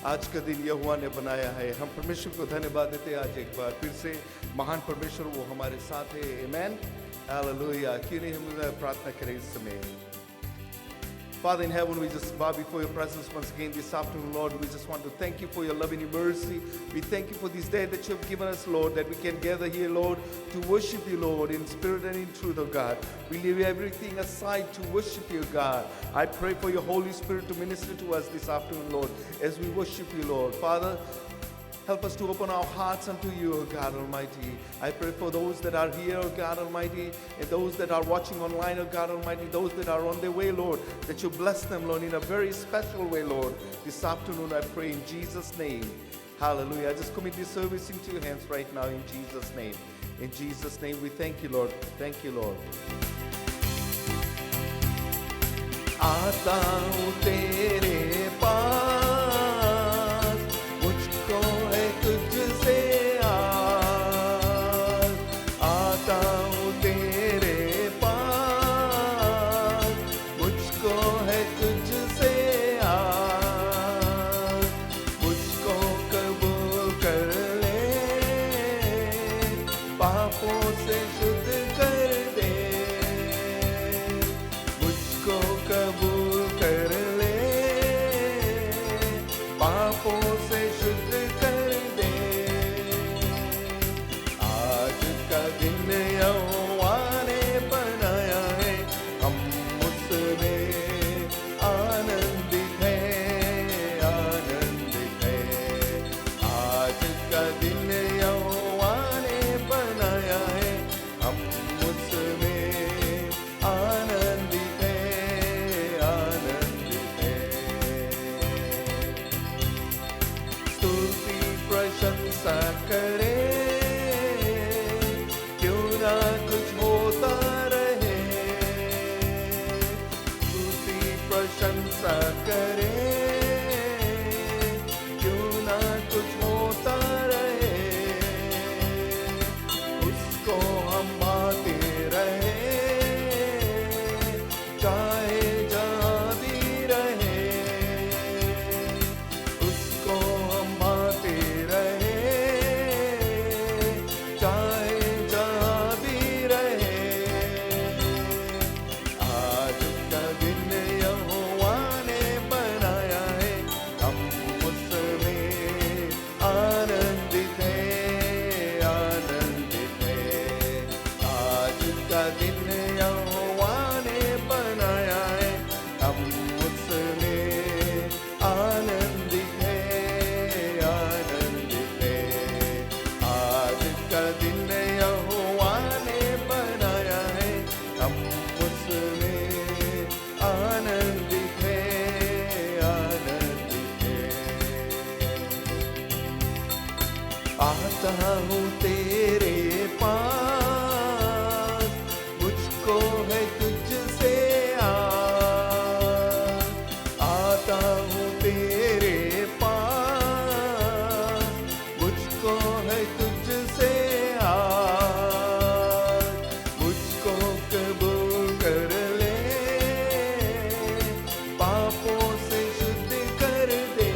आज का दिन यहोवा ने बनाया है। हम परमेश्वर को धन्यवाद देते हैं। आज एक बार फिर से महान परमेश्वर वो हमारे साथ है। आमेन, हालेलुया। क्यों नहीं हम प्रार्थना करें इस समय। Father in heaven, we just bow before your presence once again this afternoon, Lord. We just want to thank you for your love and your mercy. We thank you for this day that you have given us, Lord, that we can gather here, Lord, to worship you, Lord, in spirit and in truth, oh God. We leave everything aside to worship you, God. I pray for your Holy Spirit to minister to us this afternoon, Lord, as we worship you, Lord. Father, help us to open our hearts unto you, O God Almighty. I pray for those that are here, O God Almighty, and those that are watching online, O God Almighty, those that are on their way, Lord, that you bless them, Lord, in a very special way, Lord. This afternoon I pray in Jesus' name. Hallelujah. I just commit this service into your hands right now in Jesus' name. In Jesus' name we thank you, Lord. Thank you, Lord. आता हूँ तेरे पास, मुझको है तुझसे आस। आता हूँ तेरे पास, मुझको है तुझसे आस। मुझको कबूल कर ले, पापों से शुद्ध कर दे। मुझको कबूल कर ले, पापों से शुद्ध कर दे। आज का दिन यहोवा ने बनाया है, हम उसमें आनंदित हैं, आनंदित हैं। आज का दिन यहोवा ने बनाया है, हम उसमें आनंदित हैं, आनंदित हैं। स्तुति प्रशंसा करें, क्यों ना कुछ होता रहे। स्तुति प्रशंसा करें, क्यों ना कुछ होता रहे। उसको हम पाते रहे, चाहे जहाँ भी रहे। उसको हम पाते रहे, चाहे जहाँ भी रहे। आज का दिन यहोवा ने बनाया है, हम उसमें आनंदित हैं, आनंदित हैं। आज का दिन यहोवा ने बनाया है, हम उसमें आनंदित हैं, आनंदित हैं। आज का दिन यहोवा ने बनाया है, हम उसमें आनंदित हैं, आनंदित हैं। आता हूँ तेरे पास, मुझको है तुझसे आस। आता हूँ तेरे पास, मुझको है तुझसे आस। मुझको कबूल कर ले, पापों से शुद्ध कर दे।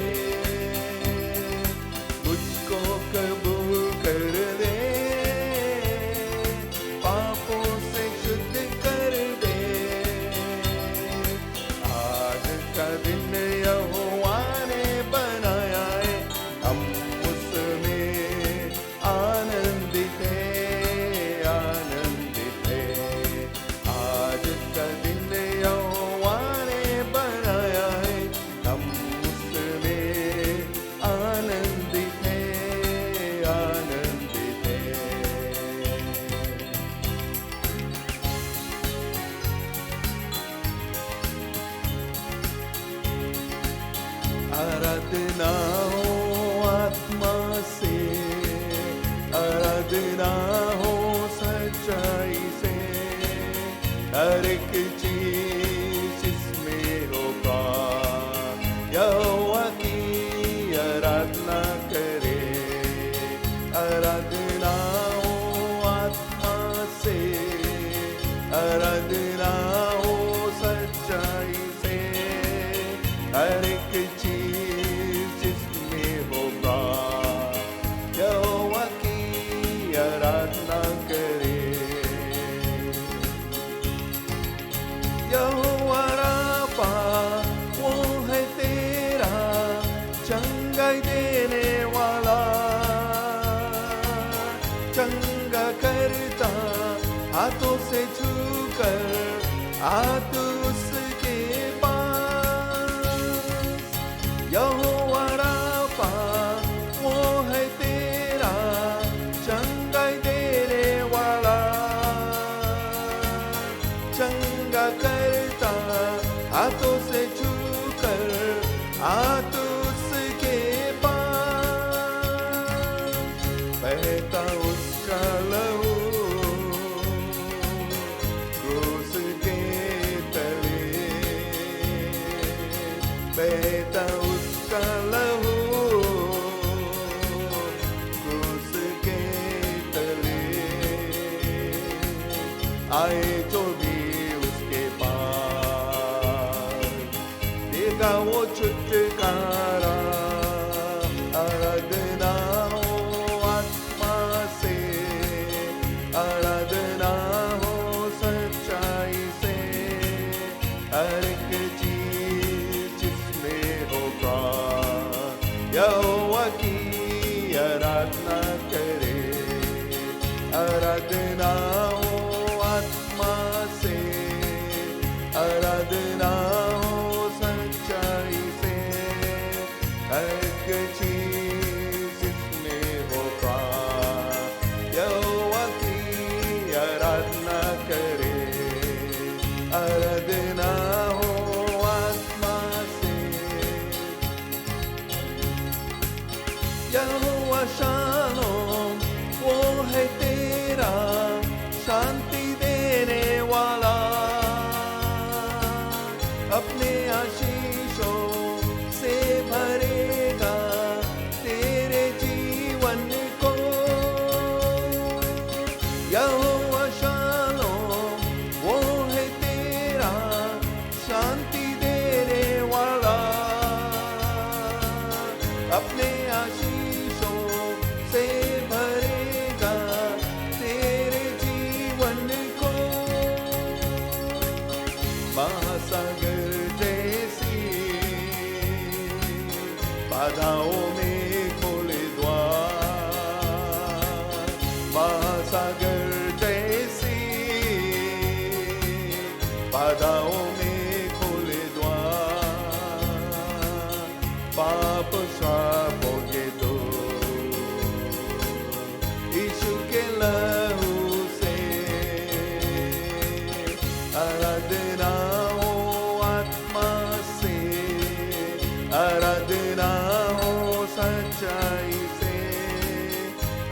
मुझको कबूल कर ले, पापों से शुद्ध कर दे। आज का दिन यहोवा ने बनाया है, हम उसमें आनंदित हैं, आनंदित हैं। आज का दिन यहोवा ने बनाया है, हम उसमें आनंदित हैं, आनंदित हैं। आराधना हो आत्मा से, आराधना हो सच्चाई से। हर एक चीज इसमें होगा, यहोवा की आराधना करे। आराधना हो आत्मा से, आराधना हो सच्चाई से। हर एक चीज आ तू उसके पास। यहोवा राफा वो है तेरा चंगाई देने वाला, चंगा करता हाथों से छूकर आ तू उसके पास। बहता उसका लहू क्रूस के तले, बहता उसका लहू क्रूस के तले। आए जो भी उसके पास देगा वो छुटकारा। आराधना हो आत्मा से, आराधना हो सच्चाई से, हर एक चीज जिसमें होगा यहोवा की आराधना करे। आराधना हो आत्मा से, आराधना हो सच्चाई से, हर एक चीज जिसमें होगा यहोवा की आराधना करे। आराधना हो आत्मा से। यहोवा शालोम वो है तेरा शांति देने वाला, अपने आशीषों से भरेगा तेरे जीवन को। यहोवा शालोम वो है तेरा शांति देने वाला, अपने आशीषों से भरेगा तेरे जीवन को। महासागर जैसी बाधाओं में खोले द्वार, महासागर जैसी बाधाओं में खोले द्वार। पाप श्रापों के दो यीशु के लहू से। आराधना हो आत्मा से, आराधना हो सच्चाई से,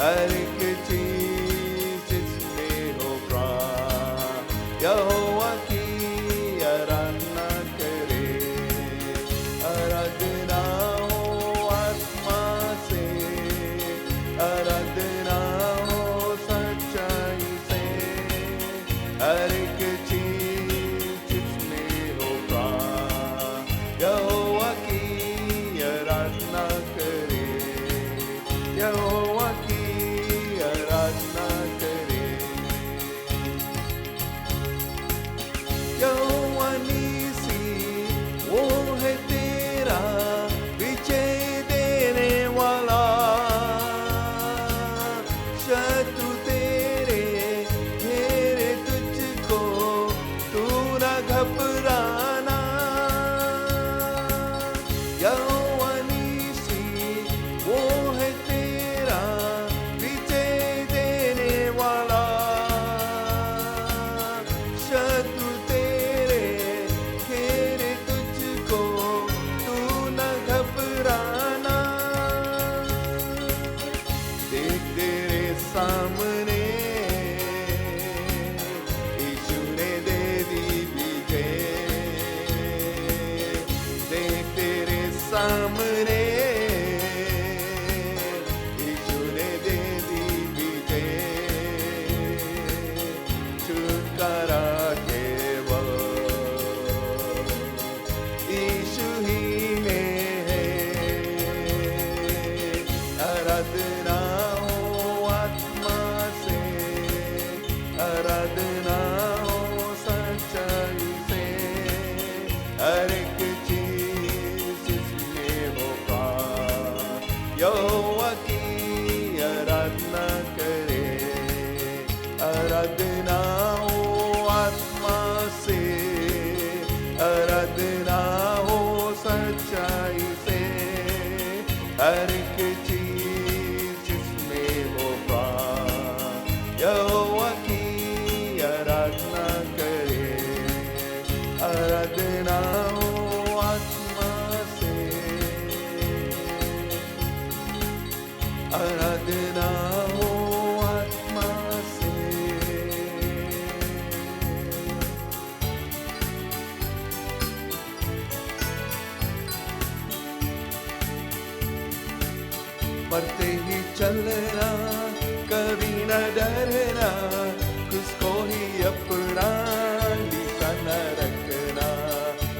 हर एक चीज जिसमें होगा यहोवा की आराधना करे। आराधना हो आत्मा से, आराधना हो सच्चाई से, हर एक चीज जिसमें होगा यहोवा की आराधना करे। यहोवा की आराधना करे। यहोवा नीसी वो है तेरा विजय देने वाला, शत्रु तेरे घेरे तुझको तू न घबराना। यहोवा नीसी वो है तेरा विजय देने वाला, शत्रु तेरे घेरे तुझको तू न घबराना। देख तेरे सामने यीशु ने दे दी विजय। देख तेरे सामने यीशु ने दे दी विजय। छुटकारा केवल यीशु ही में है। आराधना हो आत्मा से, आराधना हो सच्चाई से, हर एक चीज जिसमें होगा यहोवा की आराधना करे। आराधना हो आत्मा से, बढ़ते ही चलना, कभी न डरना, किसको ही अपना निशाना रखना।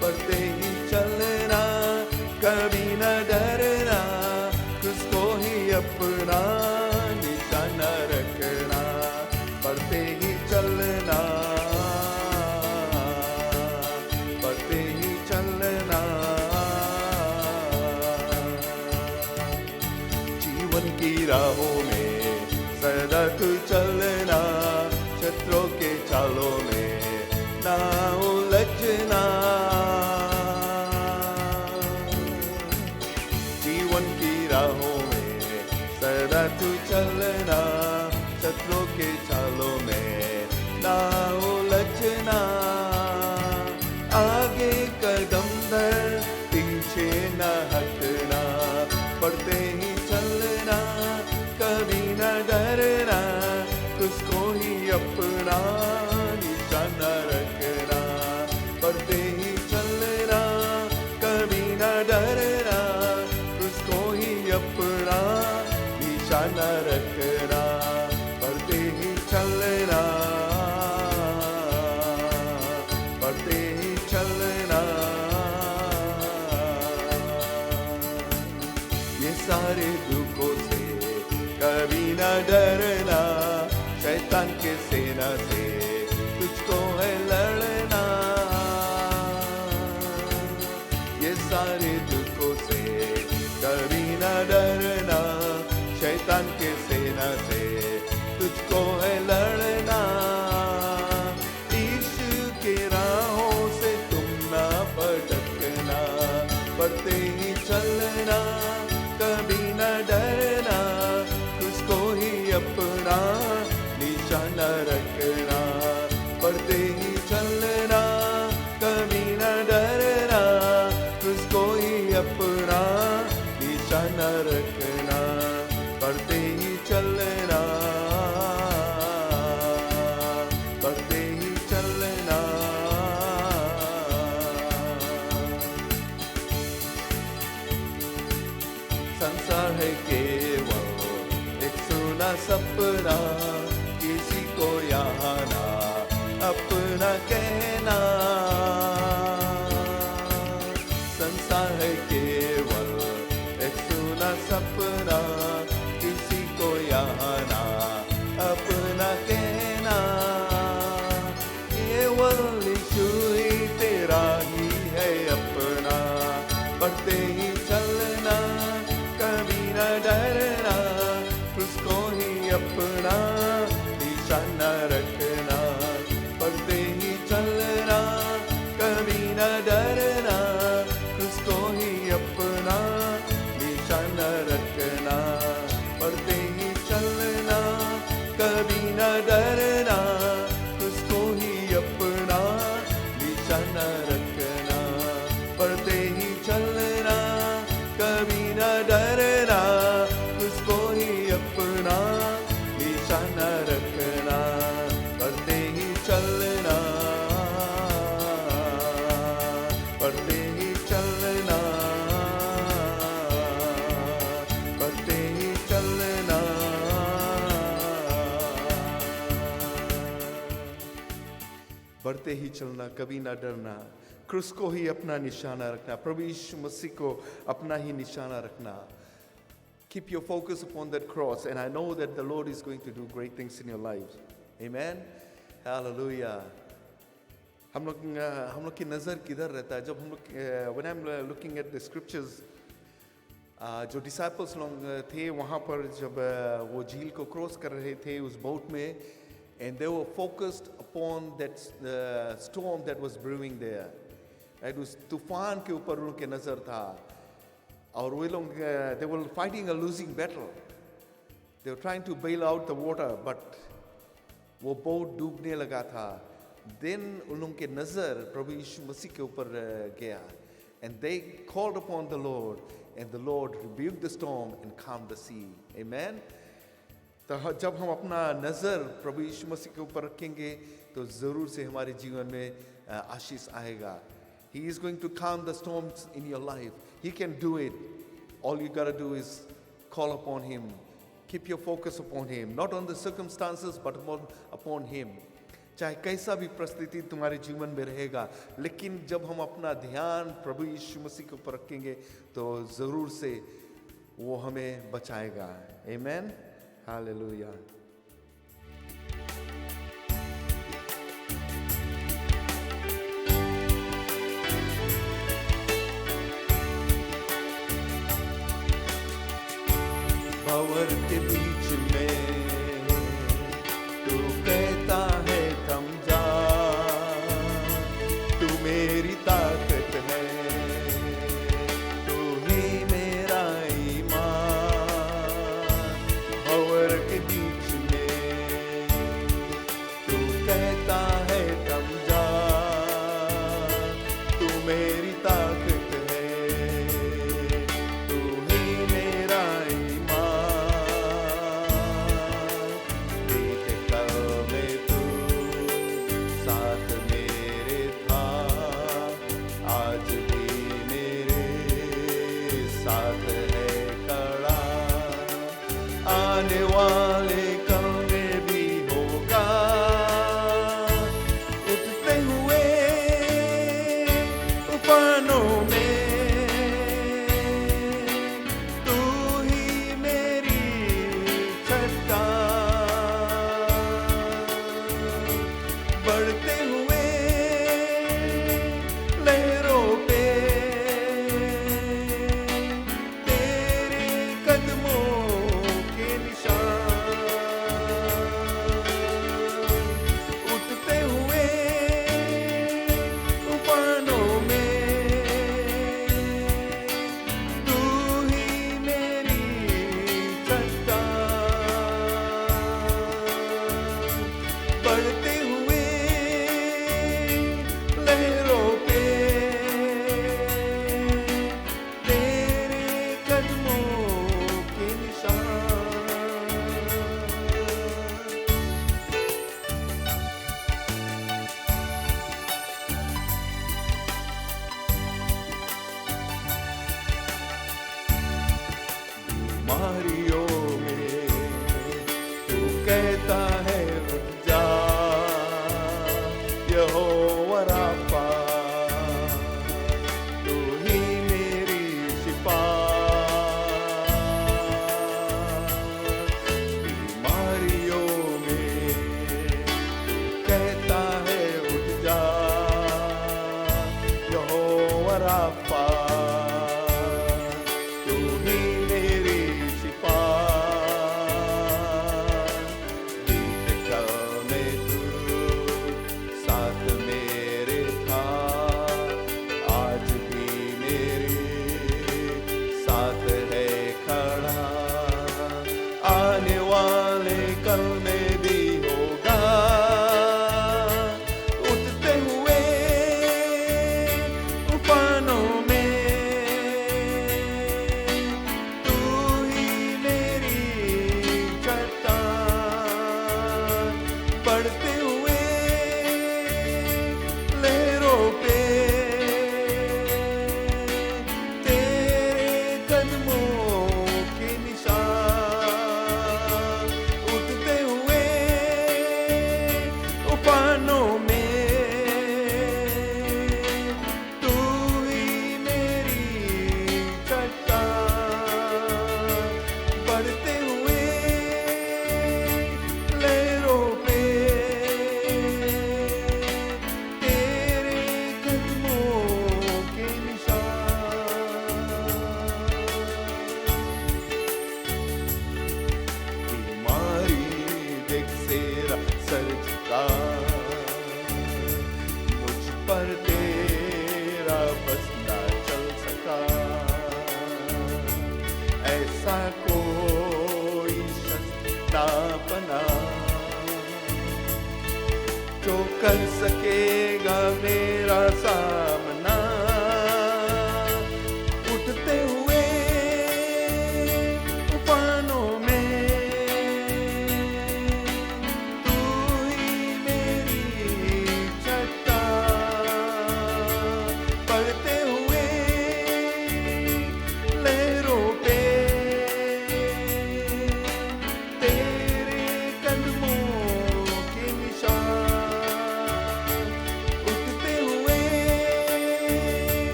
बढ़ते ही चलना, कभी न डरना, किसको ही अपना निशाना रखना। बढ़ते ही चलना, बढ़ते ही चलना। जीवन की राहों में सदा तू चलना, शत्रुओं के चालों में ना उलझना। जीवन की राहों में सदा तू चलना, शत्रुओं के चालों में ना उलझना। आगे कदम धर, पीछे न हटना। बढ़ते ही चलना, कभी न डरना, उसको ही अपना निशाना रखना। बढ़ते ही चलना, कभी न डरना, उसको ही अपना निशाना रखना। बढ़ते ही चलना, बढ़ते ही चलना। ये सारे दुखों से कभी न डरना, शैतान के सेना से तुझको है लड़ना। ये सारे दुखों से कभी न डरना, शैतान के सेना से तुझको है लड़ना। यीशु के राहों से तुम ना भटकना। बढ़ते ही चलना, कभी न डरना, उसको ही अपना निशाना रखना। बढ़ते ही चलना, कभी न डरना, उसको ही अपना निशाना रखना। बढ़ते ही चलना, बढ़ते ही चलना। संसार है केवल एक सुना सपना, किसी को यहाँ ना अपना कहना। संसार है केवल एक सुना सपना, किसी को यहाँ ना अपना कहना। केवल यीशु ही तेरा ही है अपना। बढ़ते ही चलना, कभी न डरना, उसको ही अपना निशाना रखना। बढ़ते ही चलना, कभी न डरना, उसको ही अपना निशाना रखना। बढ़ते ही चलना, कभी न डरना, उसको ही अपना निशाना रखना। बढ़ते ही चलना, कभी न डरना, उसको ही अपना निशाना रखना। बढ़ते ही चलना, बढ़ते ही चलना, बढ़ते ही चलना। बढ़ते ही चलना, कभी ना डरना, क्रूस को ही अपना निशाना रखना। प्रभु यीशु मसीह को अपना ही निशाना रखना। Keep your focus upon that cross, and I know that the Lord is going to do great things in your lives. Amen. Hallelujah. हम लोग की नज़र किधर रहता है जब हम लोग when I'm looking at the scriptures, जो disciples लोग थे वहाँ पर जब वो झील को क्रॉस कर रहे थे उस बोट में, and they were focused upon that storm that was brewing there. Right? उस तूफान के ऊपर उनके नज़र था और वे लोग they were fighting a losing battle. They were trying to bail out the water, but वो बोट डूबने लगा था. Then उन लोगों के नज़र प्रभु यीशु मसीह के ऊपर गया, and they called upon the Lord, and the Lord rebuked the storm and calmed the sea. Amen. तो जब हम अपना नज़र प्रभु यीशु मसीह के ऊपर रखेंगे तो ज़रूर से हमारे जीवन में आशीष आएगा. He is going to calm the storms in your life. He can do it. All you got to do is call upon Him. Keep your focus upon Him, not on the circumstances, but upon Him. चाहे कैसा भी परिस्थिति तुम्हारे जीवन में रहेगा, लेकिन जब हम अपना ध्यान प्रभु यीशु मसीह के ऊपर रखेंगे तो जरूर से वो हमें बचाएगा. आमेन. हालेलुया. भंवर के बीच में तू कहता है थम जा, तू मेरी ताकत है, तू ही मेरा ईमान. भंवर के बीच में तू कहता है थम जा, तू मेरी ताकत है, तू ही मेरा आने वाले कल में भी होगा. उठते हुए तूफानों में तू ही मेरी चट्टान. बढ़ते हुए लहरों पे तेरे कदमों के निशान. उठते हुए तूफानों में तू ही मेरी चट्टान. बढ़ते हुए लहरों पे तेरे कदमों के निशान. बीमारियों में तू कहता है उठ जा, यहोवा राफा, तू ही मेरी शिफा. बीमारियों में तू कहता है उठ जा, यहोवा राफा, तू ही मेरी शिफा. बीते कल में तू साथ मेरे था, आज भी मेरे साथ है खड़ा. आने वाले कल में भी होगा. उठते हुए तूफानों में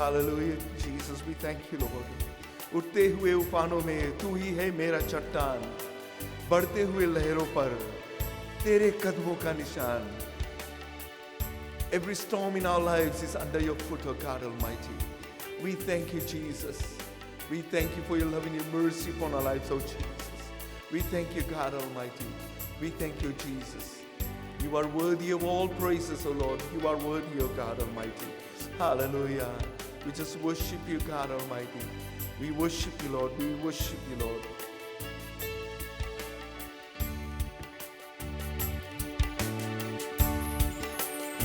Hallelujah, Jesus, we thank you, Lord. उठते हुए उफानों में तू ही है मेरा चट्टान, बढ़ते हुए लहरों पर तेरे कदमों का निशान. Every storm in our lives is under your foot, O God Almighty. We thank you, Jesus. We thank you for your love and your mercy upon our lives, O Jesus. We thank you, God Almighty. We thank you, Jesus. You are worthy of all praises, O Lord. You are worthy, O God Almighty. Hallelujah. We just worship you, God Almighty. We worship you, Lord. We worship you, Lord.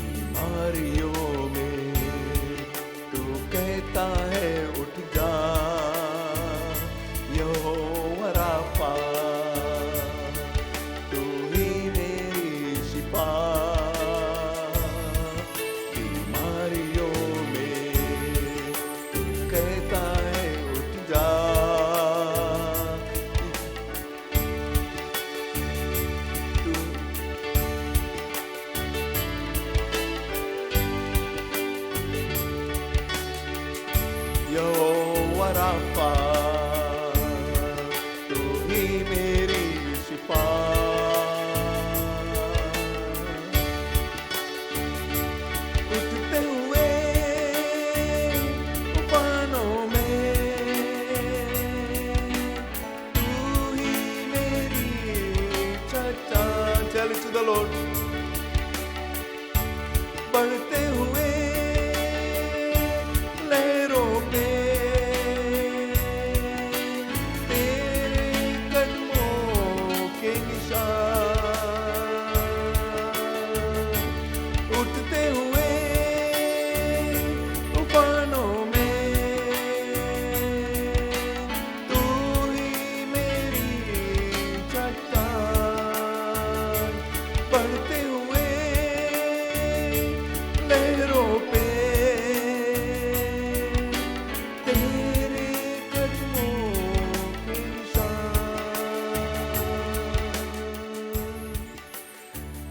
बीमारियों में तू कहता है उठ जा, यहोवा Rafa, तू ही मेरी शिफा. बीमारियों में तू कहता है उठ जा, यहोवा राफा, तू ही मेरी शिफा. उठते हुए तूफानों में तू ही मेरी चट्टान. Tell it to the Lord. बढ़ते हुए लहरों पे तेरे कदमों के निशान. उठते हुए तूफानों में तू ही मेरी चट्टान. बढ़ते हुए लहरों पे तेरे कदमों के निशान,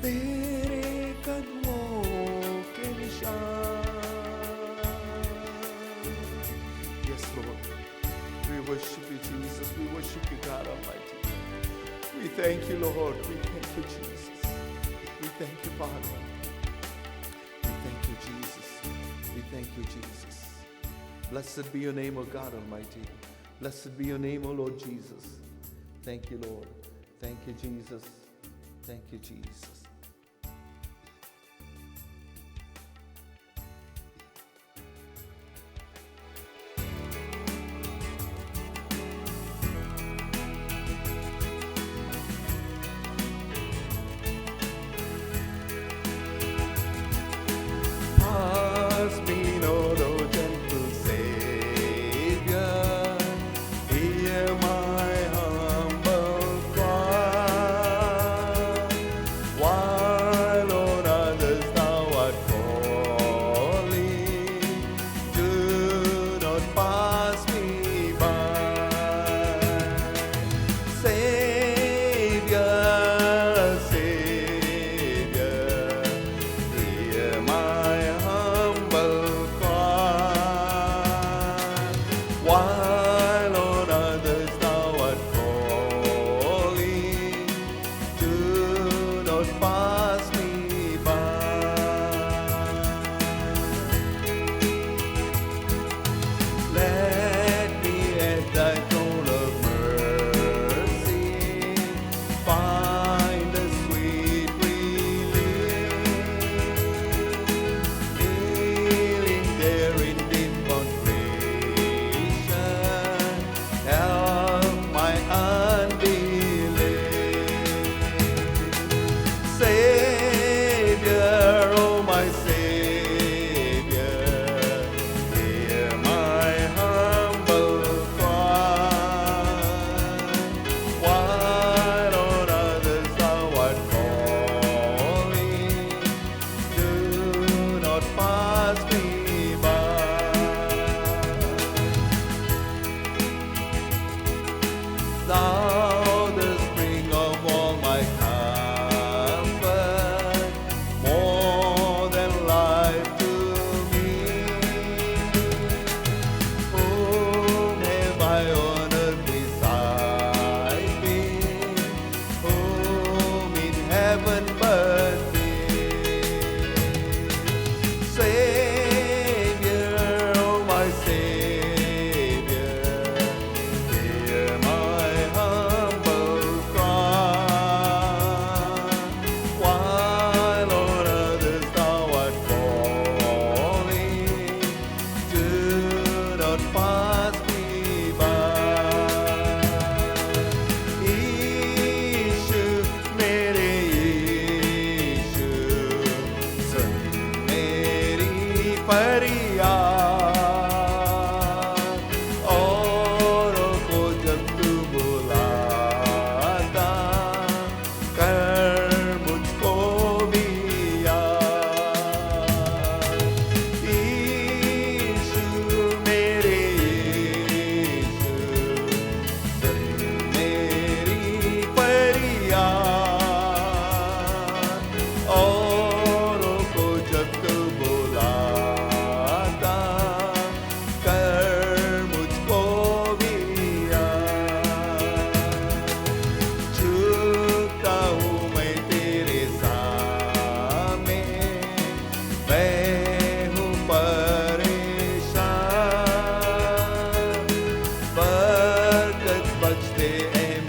तेरे कदमों के निशान. Yes, Lord. We worship you, Jesus. We worship you, God Almighty. We thank you, Lord. We thank you, Jesus. We thank you, Father. We thank you, Jesus. We thank you, Jesus. Blessed be your name, O God Almighty. Blessed be your name, O Lord Jesus. Thank you, Lord. Thank you, Jesus. Thank you, Jesus. Pass me not, O gentle Savior, hear my humble cry.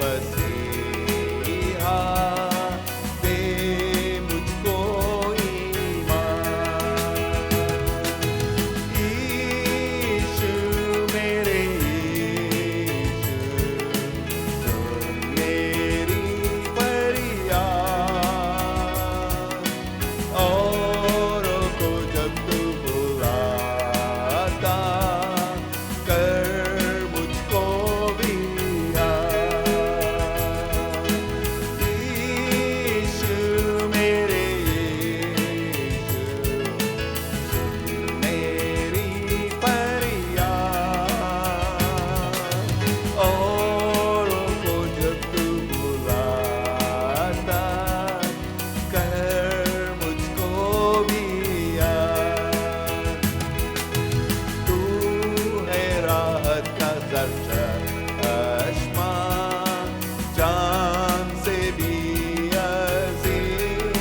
मसीहा दे मुझको ईमान। यीशु मेरे यीशु सुन मेरी फरियाद, औरों को जब तू बुलाता कर मुझको भी याद। यीशु मेरे यीशु सुन मेरी फरियाद, औरों को जब तू बुलाता कर मुझको भी याद। तू है राहत का चश्मा, जान से भी अजीज।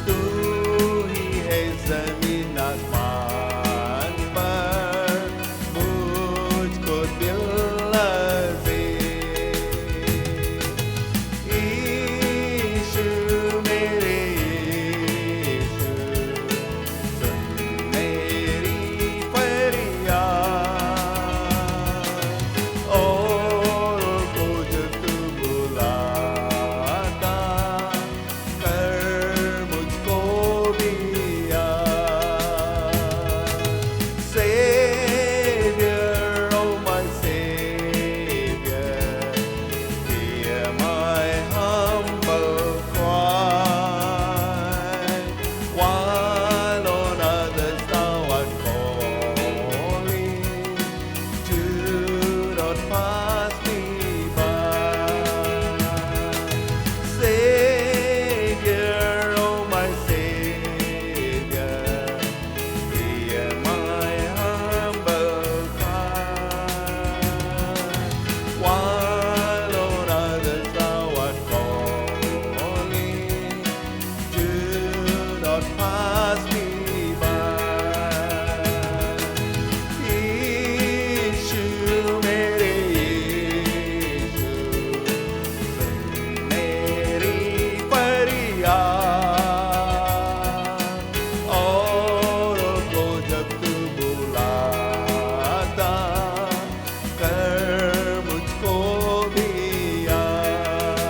तू ही है ज़मीन आसमान पर मुझको दिल अजीज। यीशु मेरे यीशु सुन मेरी फरियाद, औरों को जब तू बुलाता कर मुझको भी याद। Savior, oh my Savior, hear my humble cry. While on others thou art calling, do not pass me by. Savior, oh my Savior, hear my humble cry. While on others thou art calling, do not pass me by. यीशु मेरे यीशु सुन मेरी फरियाद, औरों को जब तू बुलाता कर मुझको भी याद,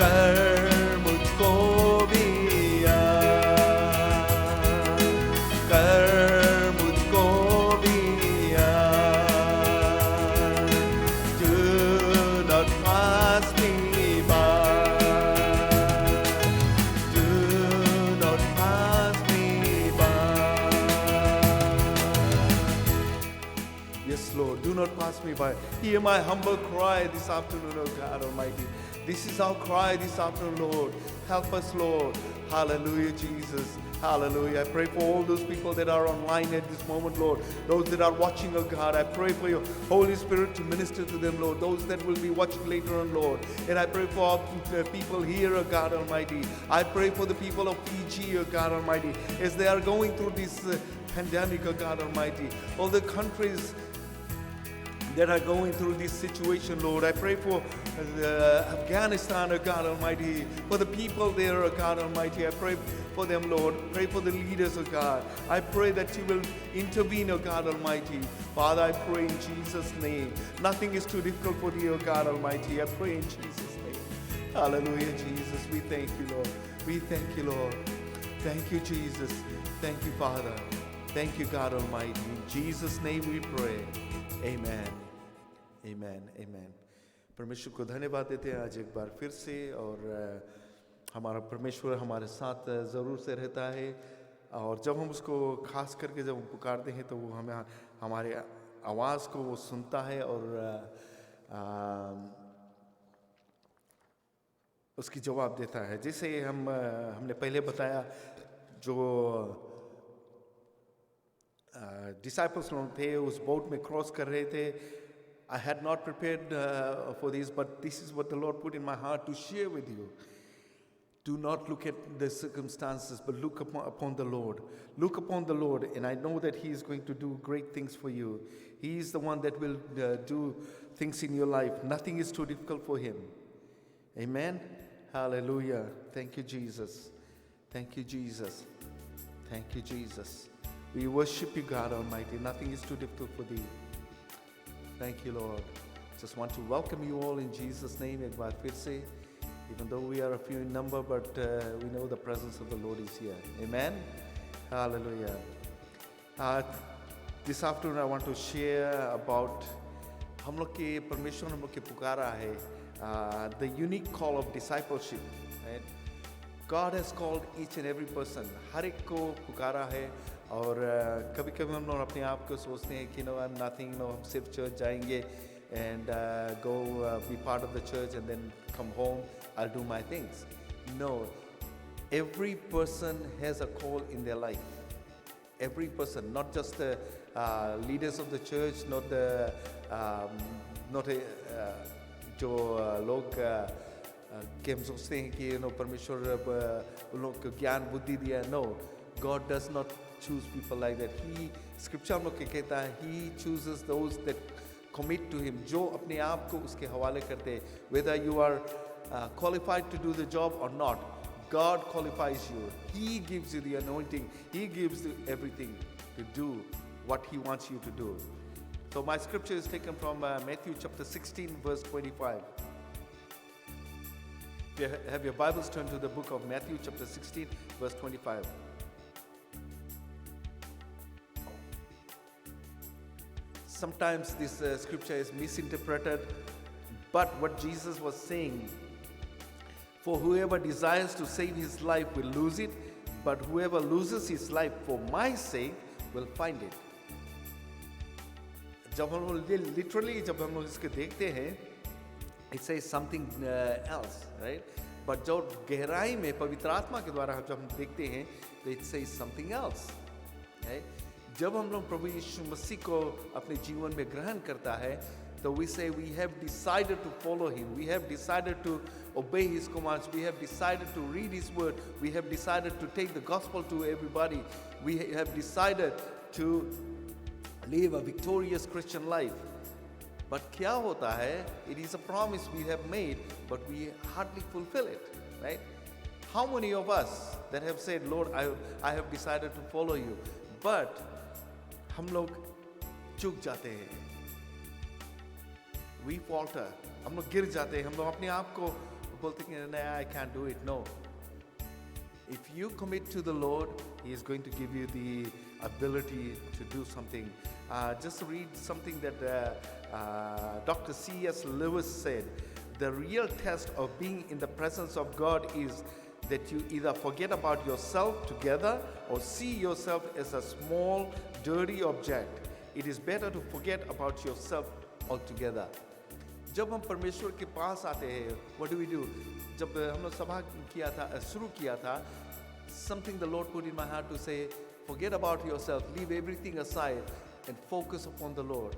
कर मुझको भी याद, कर मुझको भी याद। Do not pass me by, do not pass me by. Yes, Lord, do not pass me by. Hear my humble cry this afternoon, oh God Almighty. This is our cry this afternoon, Lord. Help us, Lord. Hallelujah, Jesus. Hallelujah. I pray for all those people that are online at this moment, Lord. Those that are watching, oh God. I pray for your Holy Spirit to minister to them, Lord. Those that will be watching later on, Lord. And I pray for our people here, oh God Almighty. I pray for the people of Fiji, oh God Almighty, as they are going through this pandemic, oh God Almighty. All the countries that are going through this situation, Lord. I pray for Afghanistan, oh God Almighty, for the people there, oh God Almighty. I pray for them, Lord. Pray for the leaders, oh God. I pray that you will intervene, oh God Almighty. Father, I pray in Jesus' name. Nothing is too difficult for thee, oh God Almighty. I pray in Jesus' name. Hallelujah, Jesus. We thank you, Lord. We thank you, Lord. Thank you, Jesus. Thank you, Father. Thank you, God Almighty. In Jesus' name we pray. Amen. Amen. Amen. परमेश्वर को धन्यवाद देते हैं आज एक बार फिर से, और हमारा परमेश्वर हमारे साथ ज़रूर से रहता है, और जब हम उसको खास करके जब पुकारते हैं तो वो हमें हमारे आवाज़ को वो सुनता है और उसकी जवाब देता है। जैसे हमने पहले बताया, जो डिसाइपल्स लोग थे उस बोट में क्रॉस कर रहे थे। I had not prepared for this, but this is what the Lord put in my heart to share with you. Do not look at the circumstances, but look upon the Lord. Look upon the Lord, and I know that He is going to do great things for you. He is the one that will do things in your life. Nothing is too difficult for Him. Amen. Hallelujah. Thank you, Jesus. Thank you, Jesus. Thank you, Jesus. We worship you, God Almighty. Nothing is too difficult for Thee. Thank you, Lord. Just want to welcome you all in Jesus' name. Ek baar phir se. Even though we are a few in number, but we know the presence of the Lord is here. Amen. Hallelujah. This afternoon I want to share about हम लोग के परमेश्वर हम लोग के पुकारा है, the unique call of discipleship. Right? God has called each and every person. हर एक को पुकारा है और कभी-कभी हम लोग अपने आप को सोचते हैं कि I'm nothing, हम सिर्फ चर्च जाएंगे and go be part of the church and then come home. I'll do my things. No, every person has a call in their life. Every person, not just the leaders of the church, not the जो लोग के हम सोचते हैं कि परमेश्वर उन लोग को ज्ञान बुद्धि दिया. No, God does not choose people like that. He, Scripture हम लोग के कहता है, He chooses those that commit to Him. जो अपने आप को उसके हवाले करते हैं. Whether you are qualified to do the job or not, God qualifies you. He gives you the anointing. He gives you everything to do what He wants you to do. So my scripture is taken from Matthew chapter 16 verse 25. If you have your Bibles, turn to the book of Matthew chapter 16 verse 25. Sometimes this scripture is misinterpreted, but what Jesus was saying, for whoever desires to save his life will lose it, but whoever loses his life for my sake will find it. जब हम लोग literally जब हम लोग इसके देखते हैं, it says something else, right? But जो गहराई में पवित्र आत्मा के द्वारा जब हम देखते हैं, it says something else, right? जब हम लोग प्रभु यीशु मसीह को अपने जीवन में ग्रहण करता है, so we say we have decided to follow Him. We have decided to obey His commands. We have decided to read His word. We have decided to take the gospel to everybody. We have decided to live a victorious Christian life. But क्या होता है? It is a promise we have made, but we hardly fulfill it, right? How many of us that have said, Lord, I have decided to follow you, but हम लोग चूक जाते हैं. We falter. हम लोग गिर जाते हैं. हम लोग अपने आप को बोलते हैं कि I can't do it. No. If you commit to the Lord, He is going to give you the ability to do something. Just read something that Dr. C.S. Lewis said. The real test of being in the presence of God is that you either forget about yourself together or see yourself as a small, dirty object. It is better to forget about yourself altogether. जब हम परमेश्वर के पास आते हैं, what do we do? जब हम लोग सभा किया था, शुरू किया था, something the Lord put in my heart to say, forget about yourself, leave everything aside and focus upon the Lord,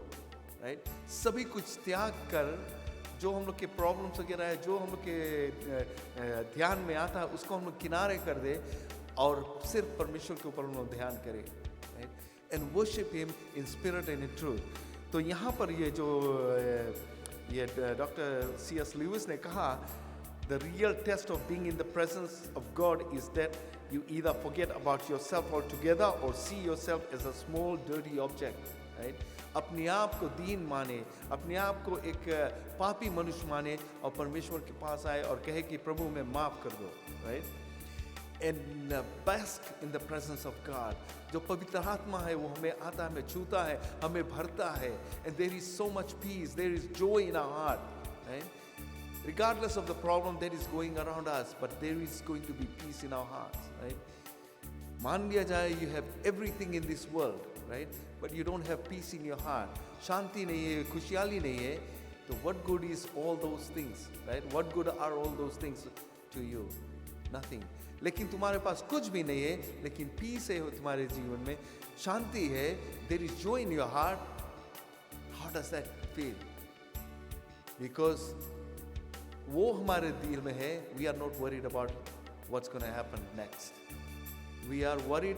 right? सभी कुछ त्याग कर, जो हम लोग के प्रॉब्लम्स वगैरह है, जो हम लोग के ध्यान में आता है, उसको हम लोग किनारे कर दे और सिर्फ परमेश्वर के ऊपर हम लोग ध्यान करें, right? And worship Him in spirit and in truth. तो यहाँ पर ये डॉक्टर C.S. Lewis ने कहा, the real test of being in the presence of God is that you either forget about yourself altogether or see yourself as a small dirty object, right? अपने आप को दीन माने, अपने आप को एक पापी मनुष्य माने और परमेश्वर के पास आए और कहे कि प्रभु मैं माफ कर दो, right? And bask in the presence of God. जो पवित्र आत्मा है वो हमें आता है, हमें छूता है, हमें भरता है. And there is so much peace, there is joy in our heart, right? Regardless of the problem that is going around us, but there is going to be peace in our hearts, right? मान लिया जाए you have everything in this world, right? But you don't have peace in your heart. शांति नहीं है, खुशहाली नहीं है. So what good is all those things, right? What good are all those things to you? Nothing. लेकिन तुम्हारे पास कुछ भी नहीं है, लेकिन पीस है तुम्हारे जीवन में, शांति है, there is joy in your heart. How does that feel? Because वो हमारे दिल में है, we are not worried about what's going to happen next. We are worried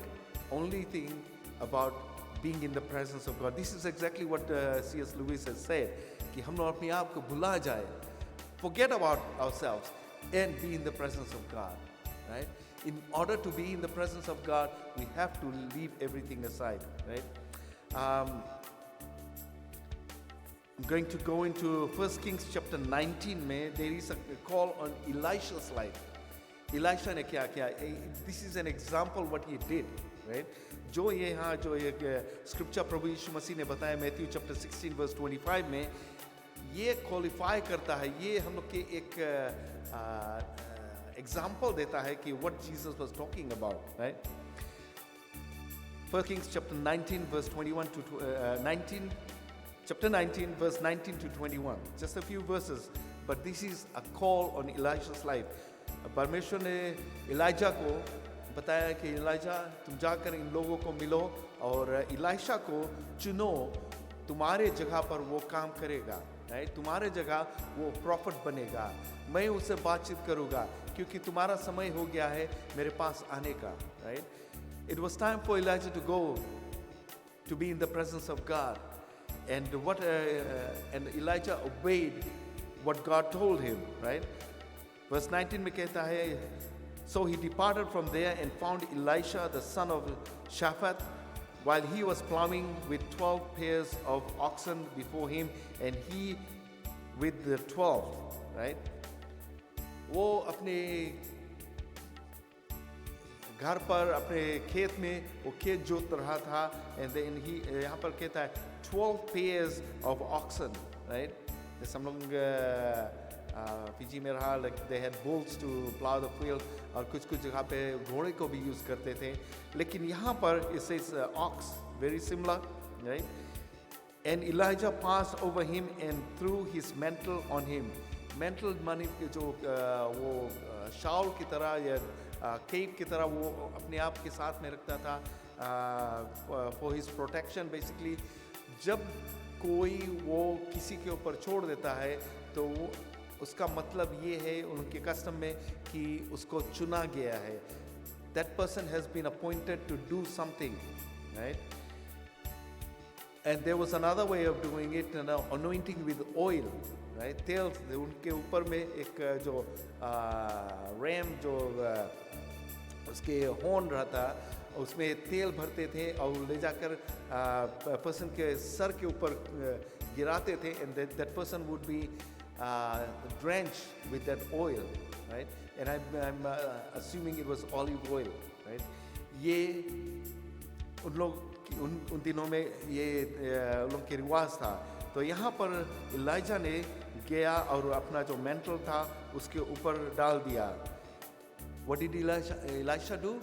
only thing about being in the presence of God. This is exactly what C.S. Lewis has said, कि हम लोग अपने आप को भुला जाए, forget about ourselves and be in the presence of God, right? In order to be in the presence of God, we have to leave everything aside, right? I'm going to go into 1 Kings chapter 19 में there is a call on Elisha's life. Elisha ने क्या किया? This is an example what he did, right? जो ये यहाँ जो एक scripture प्रभु यीशु मसीह ने बताया मैथ्यू चैप्टर 16 वर्स 25 में, ये क्वालिफाई करता है, ये हम लोग के एक एग्जाम्पल देता है कि what Jesus was talking about, right? 1 Kings chapter 19 verse 21 to 19, chapter 19 verse 19 to 21, just a few verses, but this is a call on Elisha's life. परमेश्वर ने इलाइजा को बताया कि इलाइजा तुम जाकर इन लोगों को मिलो और इलाइशा को चुनो, तुम्हारे जगह पर वो काम करेगा, राइट? तुम्हारे जगह वो प्रॉफिट बनेगा, मैं उससे बातचीत करूँगा क्योंकि तुम्हारा समय हो गया है मेरे पास आने का, right? It was time for Elijah to go to be in the presence of God, and and Elijah obeyed what God told him, right? Verse 19 में कहता है, so he departed from there and found Elisha the son of Shaphat while he was plowing with 12 pairs of oxen before him, and he with the 12, right? वो अपने घर पर अपने खेत में वो खेत जोत रहा था, and then he यहाँ पर कहता है 12 pairs of oxen, right? जैसे हम लोग फिजी में रहा, like they had bulls to plow the field, और कुछ जगह पे घोड़े को भी यूज़ करते थे, लेकिन यहाँ पर it says ox, very similar, right? And Elijah passed over him and threw his mantle on him. Mantle माने जो वो शाल की तरह या cape की तरह वो अपने आप के साथ में रखता था for his protection basically. जब कोई वो किसी के ऊपर छोड़ देता है तो वो उसका मतलब ये है उनके कस्टम में कि उसको चुना गया है. That person has been appointed to do something, right? And there was another way of doing it, anointing with oil, right? तेल उनके ऊपर में एक जो रैम जो उसके हॉर्न रहता उसमें तेल भरते थे और ले जाकर पर्सन के सर के ऊपर गिराते थे, and that person would be drenched with that oil, right? And I'm assuming it was olive oil, right? ये उन दिनों में ये उन लोग के रिवाज था. तो यहाँ पर इलाइजा ने गया और अपना जो मैंटल था उसके ऊपर डाल दिया. What did Elisha do?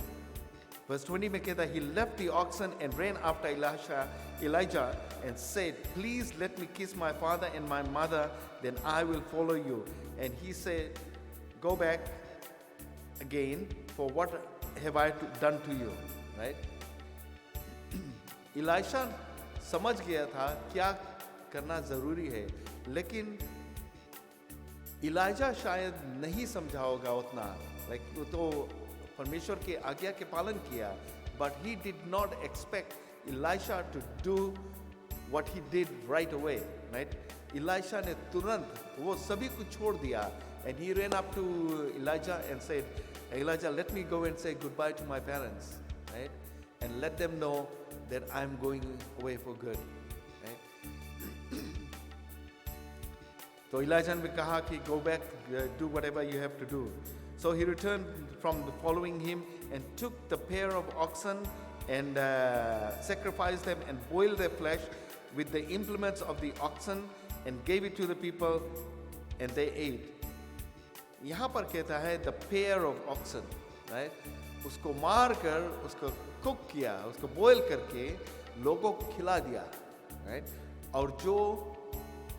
Verse 20 में कहता है, he left the oxen and ran after Elijah and said, please let me kiss my father and my mother, then I will follow you. And he said, go back again, for what have I done to you, right? Elisha समझ गया था क्या करना ज़रूरी है, लेकिन Elijah शायद नहीं समझा होगा उतना, वो तो परमेश्वर के आज्ञा के पालन किया, but he did not expect Elisha to do what he did right away, right? Elisha ने तुरंत वो सभी कुछ छोड़ दिया, and he ran up to Elijah and said, Elijah, let me go and say goodbye to my parents, right? And let them know that I'm going away for good, right? So Elijah ने कहा कि go back, do whatever you have to do. So he returned from following him and took the pair of oxen and sacrificed them and boiled their flesh with the implements of the oxen and gave it to the people, and they ate. यहाँ पर कहता है the pair of oxen, right? उसको मार कर उसको cook किया, उसको बॉयल करके लोगों को खिला दिया, right? और जो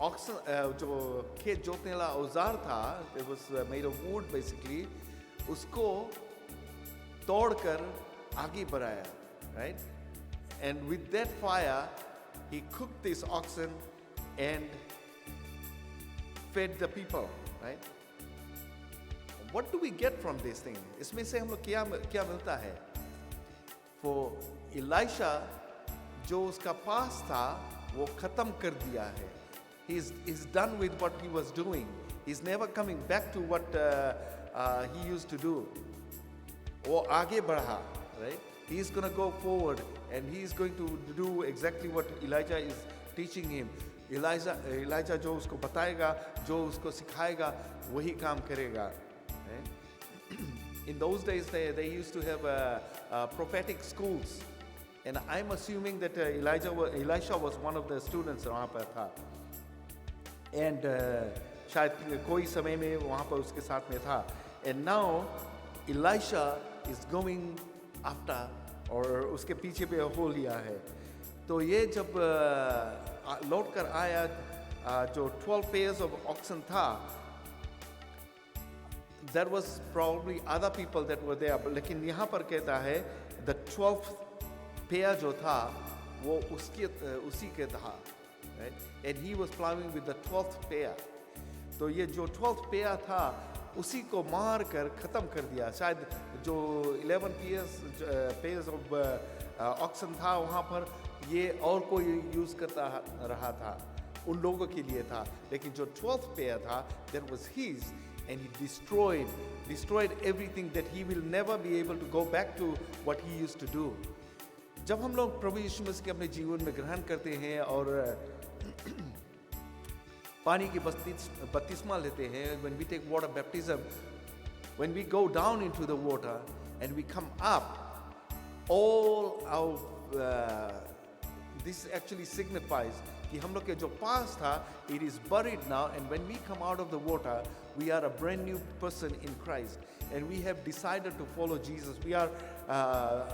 oxen जो खेत जोतने वाला औजार था, it was made of wood basically, उसको तोड़कर आगे बढ़ाया, right? And with that fire he cooked this oxen and fed the people, right? what do we get from this thing? इसमें से हम लोग क्या क्या मिलता है? For Elisha, जो उसका पास था वो खत्म कर दिया है. He's done with what he was doing. He's never coming back to what he used to do. वो आगे बढ़ा, right? He's going to go forward and he's going to do exactly what Elijah is teaching him. Elijah जो उसको बताएगा, जो उसको सिखाएगा, वही काम करेगा. Right? In those days, they used to have prophetic schools, and I'm assuming that Elisha was one of the students वहाँ पर था, and शायद कोई समय में वहाँ पर उसके साथ में था. And now Elisha is going after, और उसके पीछे पे हो लिया है. तो ये जब लौट कर आया, जो 12 pairs of oxen था, there was probably other people that were there, लेकिन यहाँ पर कहता है the 12th pair जो था वो उसी के था, right? And he was plowing with the 12th pair. तो ये जो 12th pair था उसी को मार कर ख़त्म कर दिया. शायद जो 11 pairs of oxen था वहाँ पर ये और कोई यूज़ करता रहा था, उन लोगों के लिए था. लेकिन जो 12th pair था, that was his, and he destroyed everything, that he will never be able to go back to what he used to do. जब हम लोग प्रभु यीशु मसीह के अपने जीवन में ग्रहण करते हैं और पानी की बपतिस्मा लेते हैं, when we take water baptism, when we go down into the water and we come up, all our this actually signifies कि हम लोग के जो पास था, it is buried now, and when we come out of the water, we are a brand new person in Christ, and we have decided to follow Jesus. We are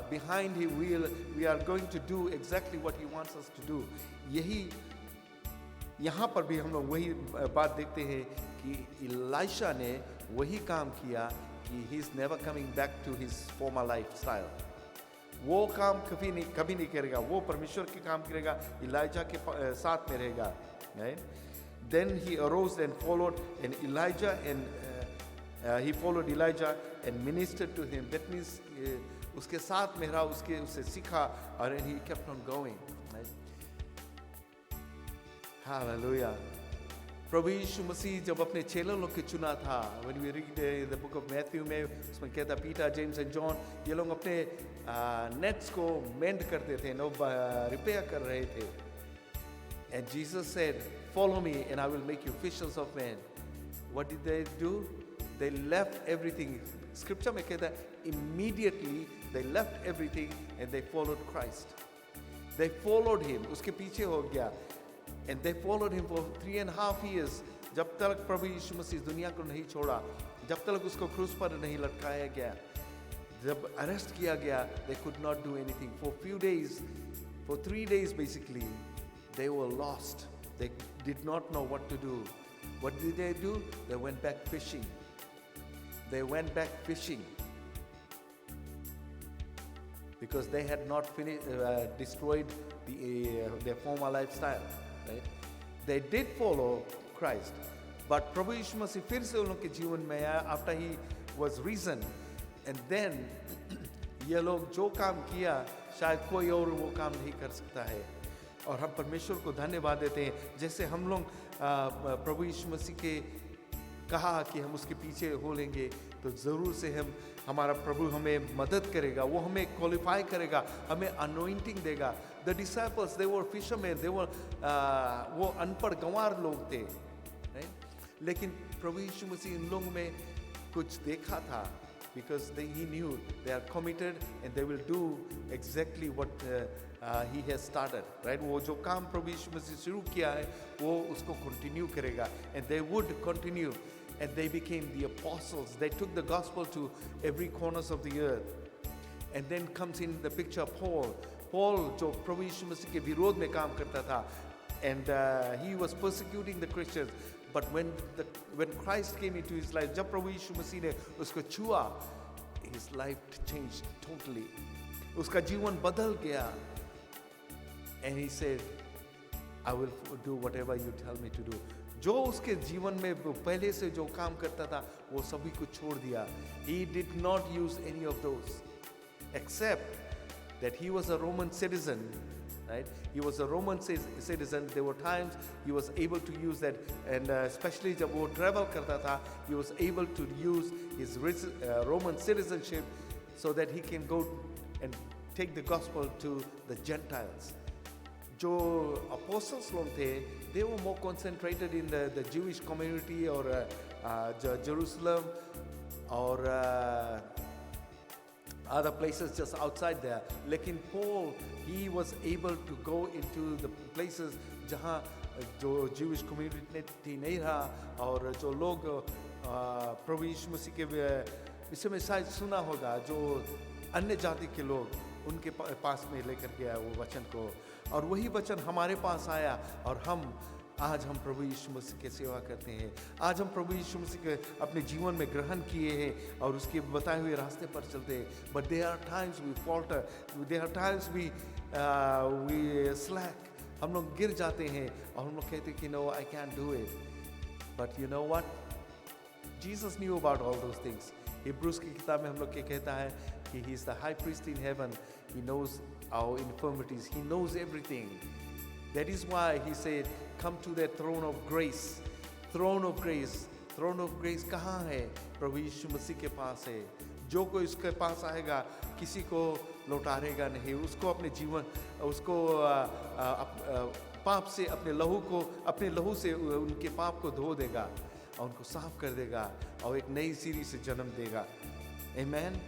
behind him. We are going to do exactly what he wants us to do. यही यहाँ पर भी हम लोग वही बात देखते हैं कि इलाइशा ने वही काम किया कि he is never coming back to his former lifestyle. वो काम कभी नहीं करेगा. वो परमेश्वर के काम करेगा, इलाइजा के साथ में रहेगा. Right? Then he arose and followed, and he followed Elijah and ministered to him. That means उसके साथ में रहा, उससे सीखा, and he kept on going. Right? Hallelujah. प्रभु यीशु मसीह जब अपने चेलों लोग के चुना था, when we read the book of Matthew में उसमें कहता पीटर, जेम्स एंड जॉन, ये लोग अपने नेट्स को मेंड करते थे, रिपेयर कर रहे थे. And Jesus said, follow me and I will make you fishers of men. What did they do? They left everything. Scripture में कहता है immediately they left everything and they followed Christ. They followed him. उसके पीछे हो गया. And they followed him for 3.5 years. जब तक प्रभु यीशु मसीह दुनिया को नहीं छोड़ा, जब तक उसको क्रूस पर नहीं लटकाया गया, जब अरेस्ट किया गया, they could not do anything. For few days, for 3 days basically, they were lost. They did not know what to do. What did they do? They went back fishing. They went back fishing because they had not destroyed their former lifestyle. Right? They did follow Christ, but प्रभु यीशु मसीह फिर से उन लोगों के जीवन में आया after he was risen, and then ये लोग जो काम किया शायद कोई और वो काम नहीं कर सकता है. और हम परमेश्वर को धन्यवाद देते हैं. जैसे हम लोग प्रभु यीशु मसीह के कहा कि हम उसके पीछे हो लेंगे, तो ज़रूर से हमारा प्रभु हमें मदद करेगा, वो हमें क्वालिफाई करेगा, हमें अनोइंटिंग देगा. The disciples, they were fishermen, they were वो अनपढ़ गंवार लोग थे, लेकिन प्रभु यीशु मसीह इन लोगों में कुछ देखा था, because he knew they are committed and they will do exactly what he has started. Right? वो जो काम प्रभु यीशु मसीह शुरू किया है वो उसको continue करेगा, and they would continue, and they became the apostles. They took the gospel to every corners of the earth. And then comes in the picture Paul. Paul जो प्रभु यीशु मसीह के विरोध में काम करता था, and he was persecuting the Christians. But when Christ came into his life, जब प्रभु यीशु मसीह ने उसको छुआ, his life changed totally. उसका जीवन बदल गया. And he said, I will do whatever you tell me to do. जो उसके जीवन में वो पहले से जो काम करता था वो सभी को छोड़ दिया. He did not use any of those, except that he was a Roman citizen, right? He was a Roman citizen. There were times he was able to use that, and especially जब वो travel करता था, he was able to use his Roman citizenship so that he can go and take the gospel to the Gentiles. जो apostles लोग थे, they were more concentrated in the Jewish community or Jerusalem or other places just outside there. लेकिन Paul, he was able to go into the places जहाँ जो Jewish community नहीं रहा, और जो लोग प्रभु यीशु मसीह के विषय में शायद सुना होगा, जो अन्य जाति के लोग, उनके पास में लेकर गया वो वचन को, और वही वचन हमारे पास आया, और आज हम प्रभु यीशु मसीह की सेवा करते हैं. आज हम प्रभु यीशु मसीह के अपने जीवन में ग्रहण किए हैं और उसके बताए हुए रास्ते पर चलते हैं. But there are times we falter, there are times we slack. हम लोग गिर जाते हैं और हम लोग कहते हैं कि no, I can do it. But you know what, Jesus knew about all those things. Hebrews की किताब में हम लोग के कहता है कि he is the high priest in heaven. He knows our infirmities, he knows everything. That is why he said, come to that throne of grace. Throne of grace. Throne of grace कहाँ है? प्रभु यीशु मसीह के पास है. जो कोई उसके पास आएगा, किसी को लौटारेगा नहीं. उसको अपने जीवन, उसको पाप से, अपने लहू से उनके पाप को धो देगा और उनको साफ कर देगा और एक नई सीरी से जन्म देगा. Amen.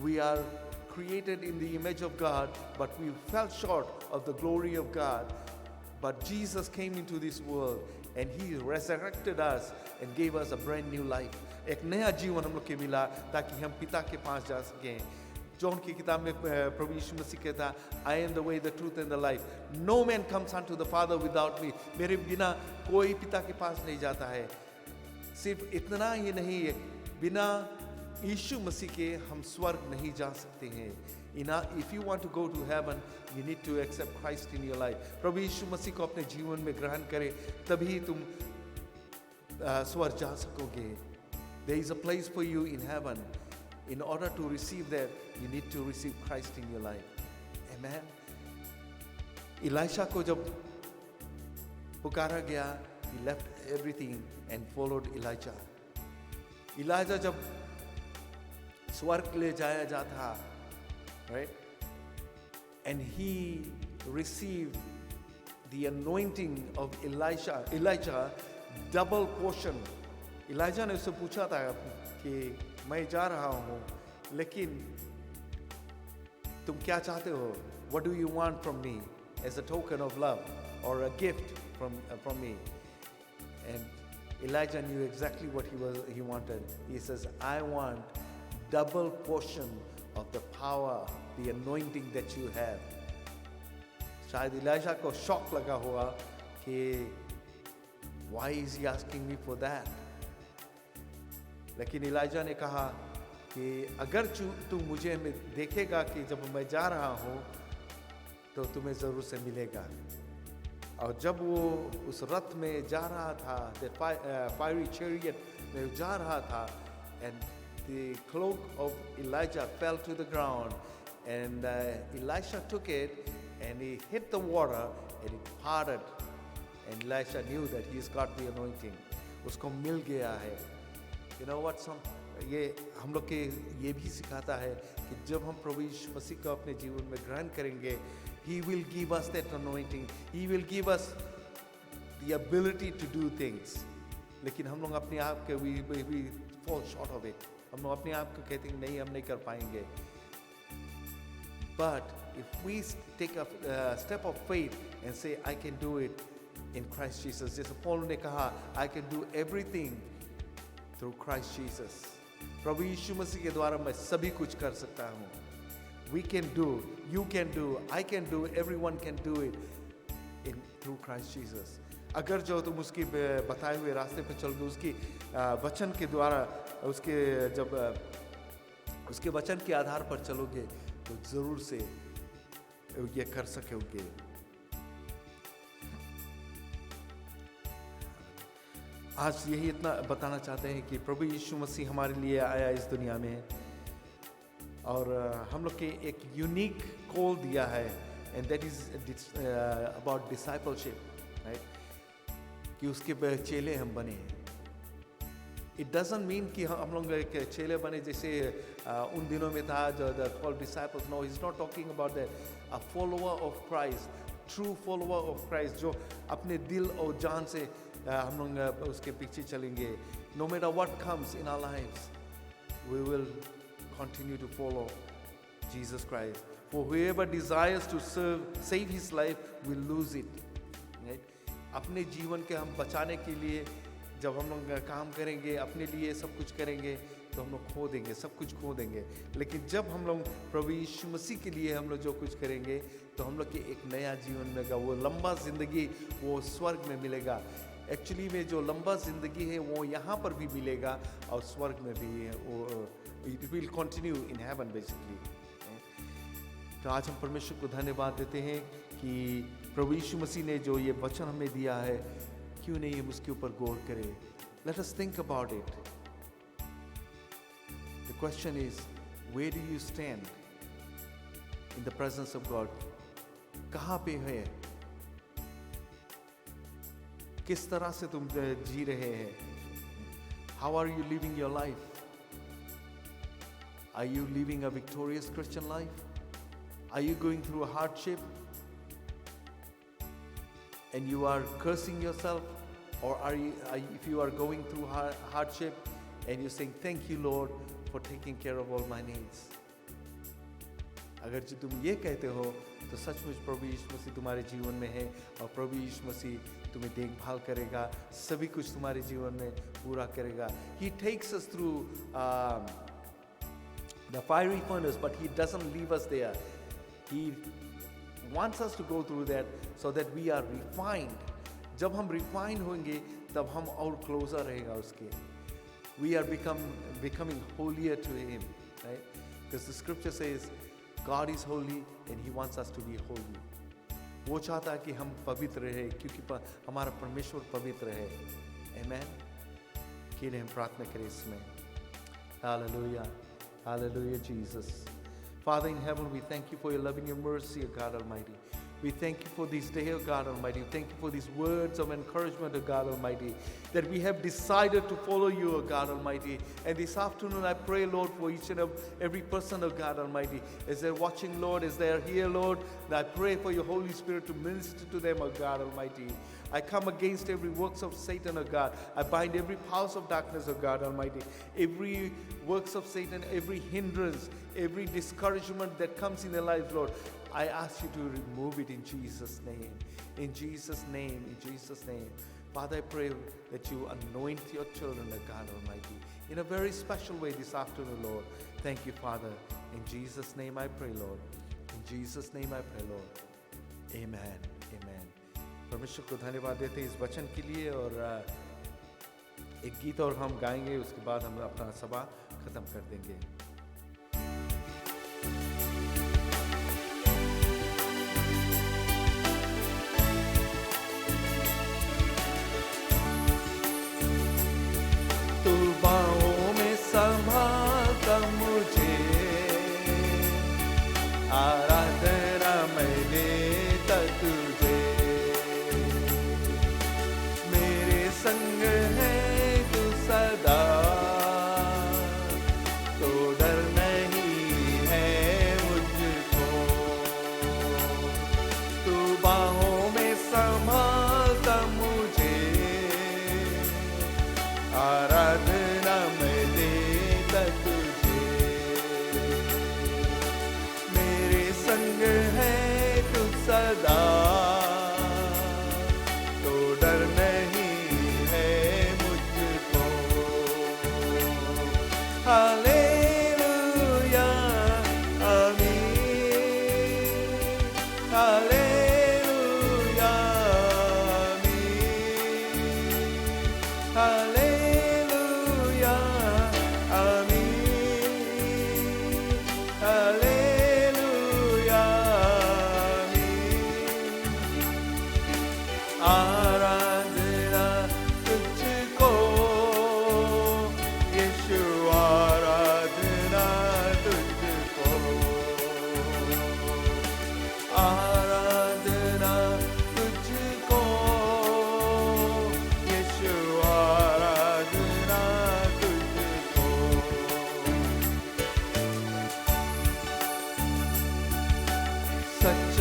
We are created in the image of God, but we fell short of the glory of God. But Jesus came into this world and he resurrected us and gave us a brand new life. एक नया जीवन हम लोग के मिला ताकि हम पिता के पास जा सकें. जॉन की किताब में प्रभु यीशु मसीह कहता, I am the way, the truth and the life. No man comes unto the Father without me. मेरे बिना कोई पिता के पास नहीं जाता है. सिर्फ इतना ही नहीं, बिना यीशु मसीह के हम स्वर्ग नहीं जा सकते हैं. If you want to go to heaven, you need to accept Christ in your life. प्रभु यीशु मसीह को अपने जीवन में ग्रहण करें, तभी तुम स्वर्ग जा सकोगे. There is a place for you in heaven. In order to receive that, you need to receive Christ in your life. Amen. इलाइशा को जब पुकारा गया, he left everything and followed Elijah. Elijah जब स्वर्ग ले जाया जाता, right? And he received the anointing of Elijah, double portion. Elijah ने उससे पूछा था कि मैं जा रहा हूँ, लेकिन तुम क्या चाहते हो? What do you want from me as a token of love or a gift from me? And Elijah knew exactly what he wanted. He says, I want double portion of the power, the anointing that you have. शायद इलाइशा को shock लगा होगा कि why is he asking me for that? लेकिन Elijah ने कहा कि अगर तू मुझे देखेगा कि जब मैं जा रहा हूँ तो तुम्हें ज़रूर से मिलेगा. और जब वो उस रथ में जा रहा था, the fiery chariot में जा रहा था, and the cloak of Elijah fell to the ground, and Elisha took it and he hit the water and it parted, and Elisha knew that he's got the anointing. उसको मिल गया है. You know what, ये हम लोग के ये भी सिखाता है कि जब हम प्रभु यीशु मसीह को अपने जीवन में ग्रहण करेंगे, He will give us that anointing. He will give us the ability to do things. लेकिन हम लोग अपने आप के we fall short of it. हम लोग अपने आप को कहते हैं नहीं, हम नहीं कर पाएंगे. But if we take a step of faith and say I can do it in Christ Jesus, जैसे पौल ने कहा, I can do everything through Christ Jesus. प्रभु यीशु मसीह के द्वारा मैं सभी कुछ कर सकता हूँ. We can do, you can do, I can do, everyone can do it through Christ Jesus. अगर जो तुम उसकी बताए हुए रास्ते पे चलोगे, उसकी वचन के द्वारा, उसके वचन के आधार पर चलोगे, तो जरूर से ये कर सकोगे. आज यही इतना बताना चाहते हैं कि प्रभु यीशु मसीह हमारे लिए आया इस दुनिया में, और हम लोग के एक यूनिक कॉल दिया है, and that is about discipleship, right, कि उसके चेले हम बने। इट डजंट मीन कि हम लोग एक चेले बने जैसे उन दिनों में था जो the 12 disciples. No, he is not talking about that. A follower of Christ, true follower of Christ, जो अपने दिल और जान से हम लोग उसके पीछे चलेंगे। No matter what comes in our lives, we will continue to follow Jesus Christ. For whoever desires to save his life will lose it. Right? अपने जीवन के हम बचाने के लिए जब हम लोग काम करेंगे, अपने लिए सब कुछ करेंगे, तो हम लोग खो देंगे, सब कुछ खो देंगे। लेकिन जब हम लोग प्रभु यीशु मसीह के लिए हम लोग जो कुछ करेंगे, तो हम लोग के एक नया जीवन मिलेगा, वो लंबा जिंदगी वो स्वर्ग में मिलेगा। एक्चुअली में जो लंबा जिंदगी है वो यहाँ पर भी मिलेगा और स्वर्ग में भी है, वो it will continue in heaven basically. तो आज हम परमेश्वर को धन्यवाद देते हैं कि प्रभु यीशु मसीह ने जो ये वचन हमें दिया है, क्यों नहीं हम उसके ऊपर गौर करें। Let us think about it. The question is, where do you stand in the presence of God? कहाँ पे है? किस तरह से तुम जी रहे हैं? How are you living your life? Are you living a victorious Christian life? Are you going through a hardship and you are cursing yourself? Or if you are going through hardship and you're saying, thank you Lord for taking care of all my needs? अगर जो तुम ये कहते हो तो सचमुच प्रभु यीशु मसीह तुम्हारे जीवन में है, और प्रभु यीशु मसीह तुम्हें देखभाल करेगा, सभी कुछ तुम्हारे जीवन में पूरा करेगा। He takes us through the fiery furnace, but he doesn't leave us there. He wants us to go through that so that we are refined. जब हम refine होंगे तब हम और closer रहेगा उसके। We are becoming holier to him, right? Because the scripture says God is holy and he wants us to be holy. वो चाहता है कि हम पवित्र रहे, क्योंकि हमारा परमेश्वर पवित्र है। Amen. कि हम प्रार्थना करें इसमें। Hallelujah. Hallelujah, Jesus. Father in heaven, we thank you for your love and your mercy, O God Almighty. We thank you for this day, O God Almighty. We thank you for these words of encouragement, O God Almighty, that we have decided to follow you, O God Almighty. And this afternoon, I pray, Lord, for each and every person, O God Almighty, as they're watching, Lord, as they're here, Lord, that I pray for your Holy Spirit to minister to them, O God Almighty. I come against every works of Satan, O God. I bind every powers of darkness, O God Almighty. Every works of Satan, every hindrance, every discouragement that comes in their lives, Lord, I ask you to remove it in Jesus' name. In Jesus' name, in Jesus' name. Father, I pray that you anoint your children, O God Almighty, in a very special way this afternoon, Lord. Thank you, Father. In Jesus' name I pray, Lord. In Jesus' name I pray, Lord. Amen. Amen. परमेश्वर को धन्यवाद देते हैं इस वचन के लिए, और एक गीत और हम गाएंगे, उसके बाद हम अपना सभा खत्म कर देंगे। तू बाहों में संभालता मुझे, आराधना मैं देता तुझे, संग है तू सदा, तो डर नहीं है मुझको। तू बाहों में संभालता मुझे, आराधना मैं देता तुझे, मेरे संग है तू सदा, तो डर नहीं Hallelujah, Amen. Hallelujah, Amen. Hallelujah, Amen. Hallelujah, Amen. आराधना तुझको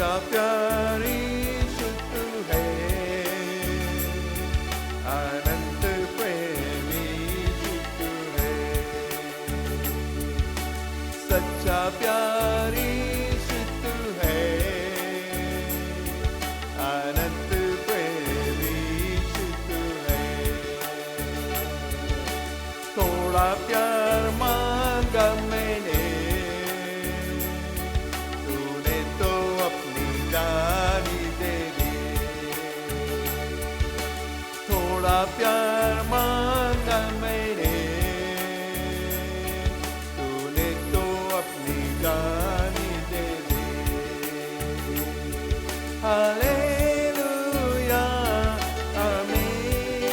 सच्चा प्यार यीशु तू है, अनंत प्रेम यीशु तू है। सच्चा प्यार यीशु तू है, अनंत प्रेम यीशु तू है। थोड़ा प्यार मांगा मैंने, तूने तो अपनी जान ही दे दी। थोड़ा प्यार मांगा मैंने, तूने तो अपनी जान ही दे दी। हालेलुया आमीन,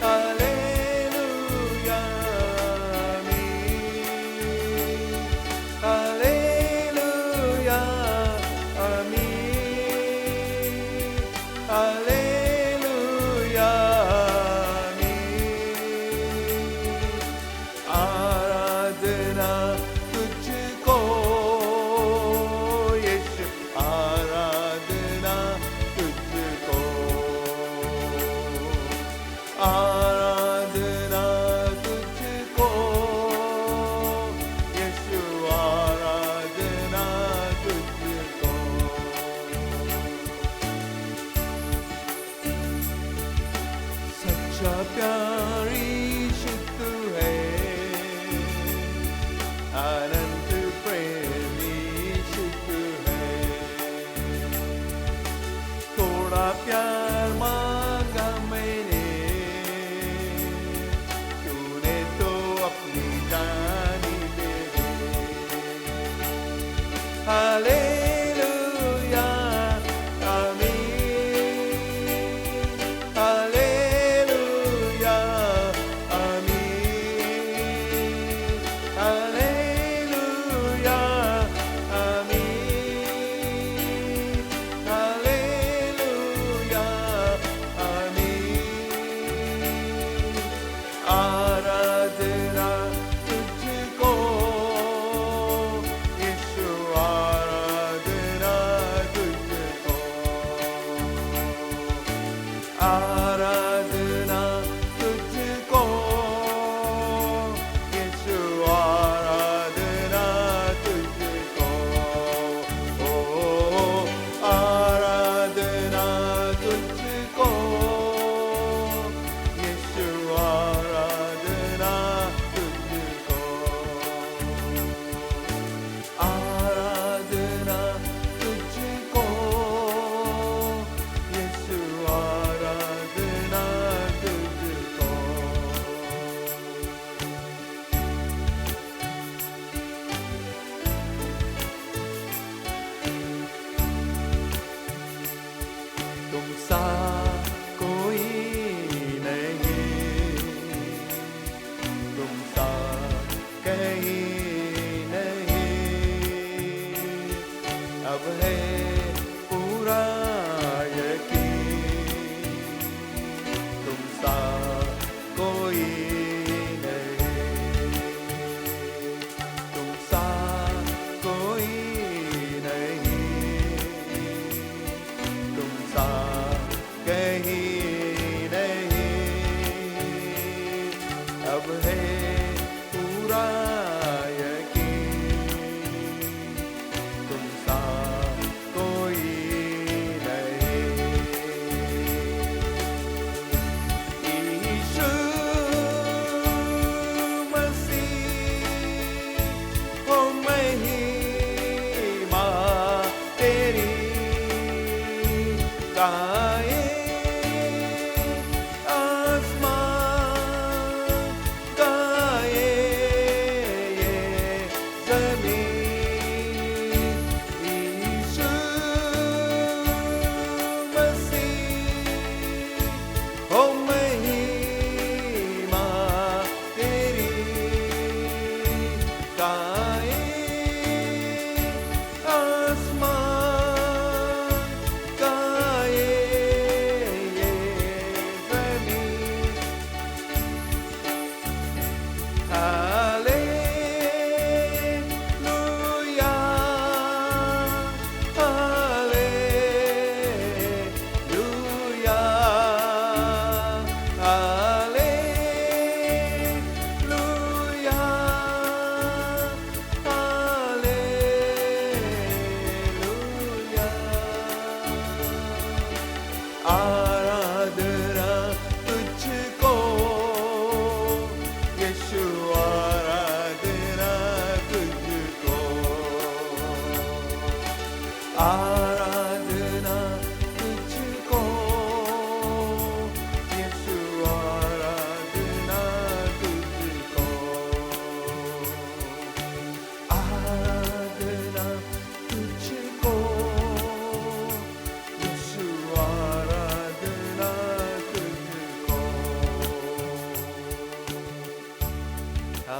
हालेलुया आमीन, हालेलुया आमीन, हालेलुया आमीन। आराधना तुझको यीशु, आराधना तुझको, आराधना तुझको यीशु, आराधना तुझको। सच्चा प्यार यीशु तू है, अनंत प्रेम यीशु तू है। थोड़ा प्यार मांगा मैंने, तूने तो अपनी जान ही दे दी। हालेलुया आमीन, हालेलुया आमीन, हालेलुया आमीन, हालेलुया आमीन। आराधना तुझको यीशु, आराधना तुझको, आराधना तुझको यीशु, आराधना तुझको। ओ आराधना तुझको यीशु, आराधना तुझको, आराधना तुझको यीशु, आराधना तुझको। तुम सा कोई नहीं, तुम सा कहीं नहीं, अब है पूरा यकीन। तुम सा कोई नहीं, तुम सा कोई नहीं, तुम सा कहीं नहीं, अब है पूरा यकीन। तुम सा कोई नहीं। यीशु मसीह को महिमा तेरी गाए, आसमान गाए,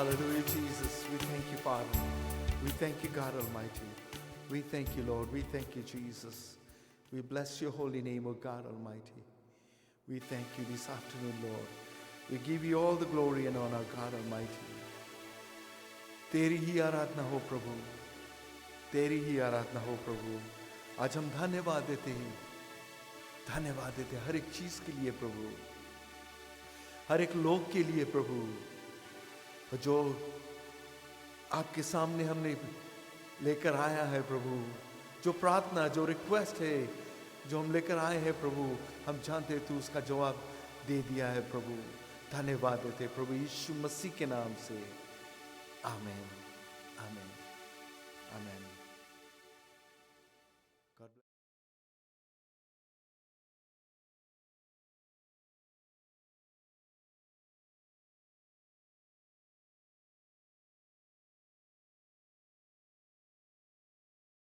Hallelujah, Jesus. We thank you, Father. We thank you, God Almighty. We thank you, Lord. We thank you, Jesus. We bless your holy name, O God Almighty. We thank you this afternoon, Lord. We give you all the glory and honor, God Almighty. तेरी ही आराधना हो प्रभु, तेरी ही आराधना हो प्रभु। आज हम धन्यवाद देते हैं, धन्यवाद देते हैं हर एक चीज के लिए प्रभु, हर एक लोग के लिए प्रभु, जो आपके सामने हमने लेकर आया है प्रभु। जो प्रार्थना, जो रिक्वेस्ट है, जो हम लेकर आए हैं प्रभु, हम जानते हैं तू उसका जवाब दे दिया है प्रभु। धन्यवाद देते प्रभु यीशु मसीह के नाम से। आमीन, आमीन, आमीन।